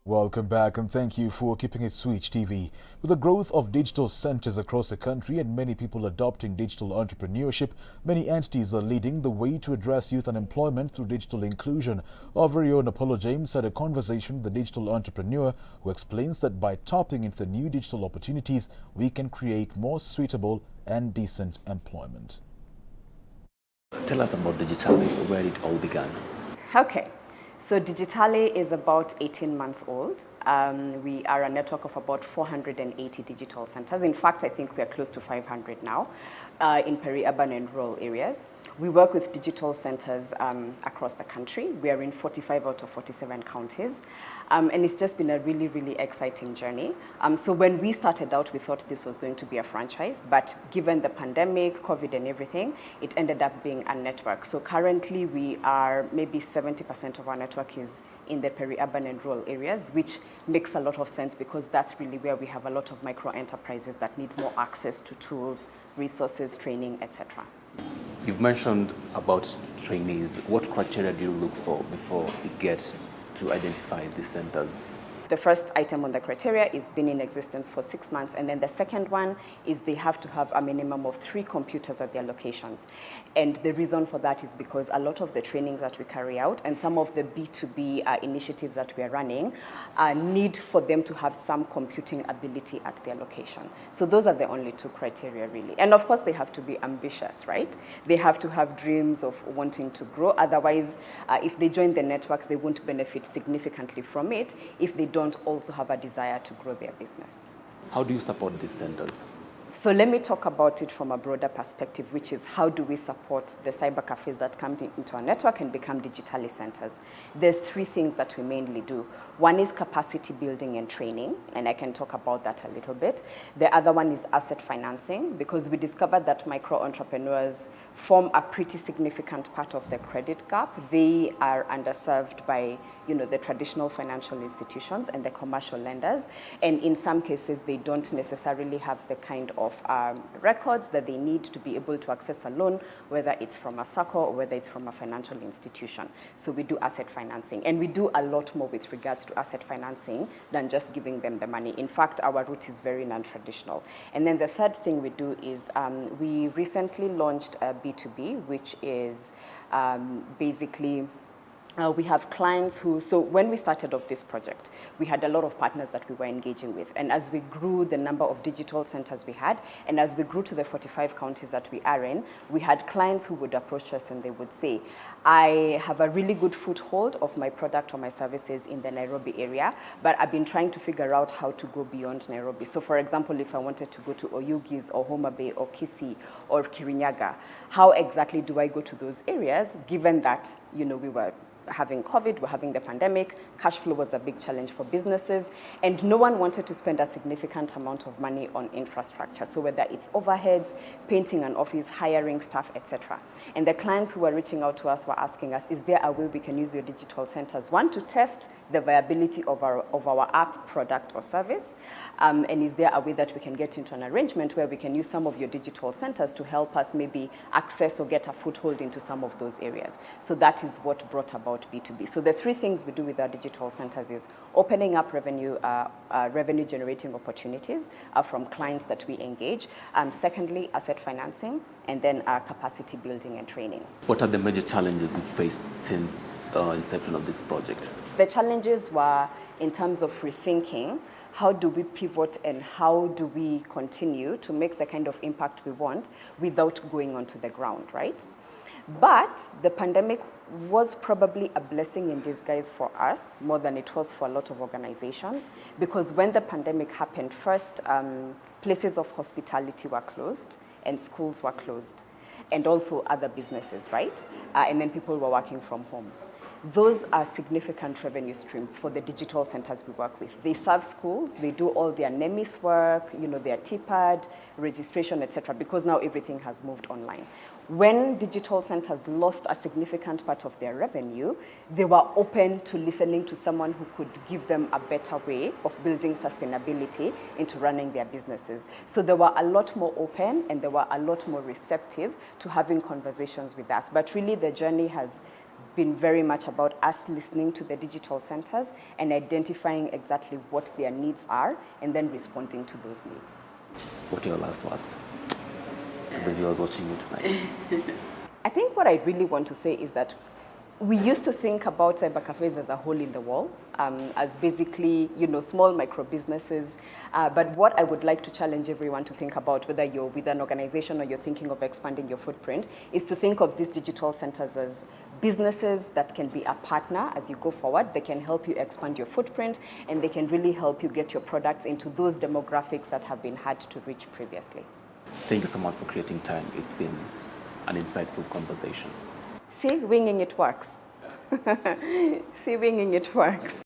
Welcome back and thank you for keeping it Switch TV. With the growth of digital centers across the country and many people adopting digital entrepreneurship, many entities are leading the way to address youth unemployment through digital inclusion. Our very own Apollo James had a conversation with the digital entrepreneur who explains that by tapping into the new digital opportunities, we can create more suitable and decent employment. Tell us about Digitali, where it all began. Okay, so Digitali is about 18 months old. We are a network of about 480 digital centers. In fact, I think we are close to 500 now in peri-urban and rural areas. We work with digital centers across the country. We are in 45 out of 47 counties. And it's just been a really, really exciting journey. So when we started out, we thought this was going to be a franchise, but given the pandemic, COVID and everything, it ended up being a network. So currently we are maybe 70% of our network is in the peri-urban and rural areas, which makes a lot of sense because that's really where we have a lot of micro enterprises that need more access to tools, resources, training, etc. You've mentioned about trainees. What criteria do you look for before you get to identify these centers? The first item on the criteria is been in existence for 6 months, and then the second one is they have to have a minimum of 3 computers at their locations. And the reason for that is because a lot of the trainings that we carry out and some of the B2B initiatives that we are running need for them to have some computing ability at their location. So those are the only 2 criteria really. And of course they have to be ambitious, right? They have to have dreams of wanting to grow. Otherwise, if they join the network, they won't benefit significantly from it if they don't also have a desire to grow their business. How do you support these centers? So let me talk about it from a broader perspective, which is how do we support the cyber cafes that come into our network and become Digitali centers. There's 3 things that we mainly do. One is capacity building and training, and I can talk about that a little bit. The other one is asset financing, because we discovered that micro entrepreneurs form a pretty significant part of the credit gap. They are underserved by the traditional financial institutions and the commercial lenders. And in some cases, they don't necessarily have the kind of records that they need to be able to access a loan, whether it's from a SACCO or whether it's from a financial institution. So we do asset financing. And we do a lot more with regards to asset financing than just giving them the money. In fact, our route is very non-traditional. And then the third thing we do is we recently launched a B2B, which is basically we have clients who, so when we started off this project, we had a lot of partners that we were engaging with. And as we grew the number of digital centers we had, and as we grew to the 45 counties that we are in, we had clients who would approach us and they would say, I have a really good foothold of my product or my services in the Nairobi area, but I've been trying to figure out how to go beyond Nairobi. So for example, if I wanted to go to Oyugis or Homa Bay or Kisii or Kirinyaga, how exactly do I go to those areas, given that, we were having COVID, we're having the pandemic, cash flow was a big challenge for businesses, and no one wanted to spend a significant amount of money on infrastructure. So whether it's overheads, painting an office, hiring staff, etc. And the clients who were reaching out to us were asking us, is there a way we can use your digital centers? One, to test the viability of our app, product, or service, and is there a way that we can get into an arrangement where we can use some of your digital centers to help us maybe access or get a foothold into some of those areas? So that is what brought about B2B. So the 3 things we do with our digital centers is opening up revenue generating opportunities from clients that we engage. Secondly, asset financing, and then capacity building and training. What are the major challenges you faced since inception of this project? The challenges were in terms of rethinking. How do we pivot and how do we continue to make the kind of impact we want without going onto the ground, right? But the pandemic was probably a blessing in disguise for us more than it was for a lot of organizations, because when the pandemic happened, first, places of hospitality were closed and schools were closed, and also other businesses, right? And then people were working from home. Those are significant revenue streams for the digital centers we work with. They serve schools, they do all their NEMIS work, their TPAD, registration, etc., because now everything has moved online. When digital centers lost a significant part of their revenue, they were open to listening to someone who could give them a better way of building sustainability into running their businesses. So they were a lot more open and they were a lot more receptive to having conversations with us. But really the journey has been very much about us listening to the digital centers and identifying exactly what their needs are and then responding to those needs. What are your last words to the viewers watching you tonight? I think what I really want to say is that we used to think about cyber cafes as a hole in the wall, as basically, small micro businesses. But what I would like to challenge everyone to think about, whether you're with an organization or you're thinking of expanding your footprint, is to think of these digital centers as businesses that can be a partner as you go forward. They can help you expand your footprint, and they can really help you get your products into those demographics that have been hard to reach previously. Thank you so much for creating time. It's been an insightful conversation. See, winging it works. See, winging it works.